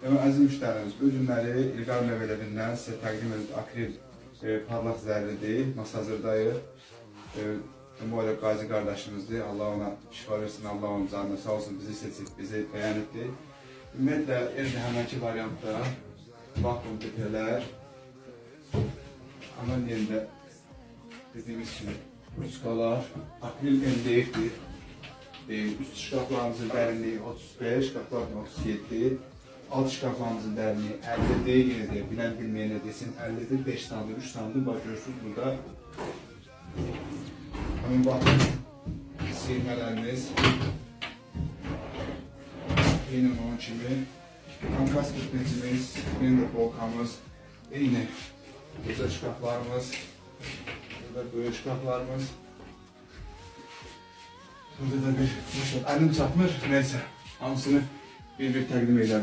Əziz müştərimiz, bu günləri İlqar Məvələvindən sizə təqdim edirik akril parlaq zərlidir, masajırdayıq. Bu arada Qazi qardaşımızdır, Allah ona şifa versin, Allah onun canına sağ olsun, bizi seçib, bizi bəyan etdi. Ümumiyyətlə, evdə həmənki variantda vakuum tepələr, aman yerində dediyimiz kimi uçkalar, akril MDF-dir. Üst şkaflarımızın dərinliyi 35, şkaflarımızın 37, alt şkaflarımızın dərinliyi 50 deyil, yenə deyil, bilən bilməyənə desin 50'dir, 5 sandım, 3 sandım, bax görürsünüz burada. Həmin baxın, silmələrimiz, eyni onun kimi, kamkas bitməcimiz, blender polkamız, eyni burada şkaflarımız, burada böyük şkaflarımız. Burada da bir, əlim çatmır, neyse, hamısını bir təqdim edəlim.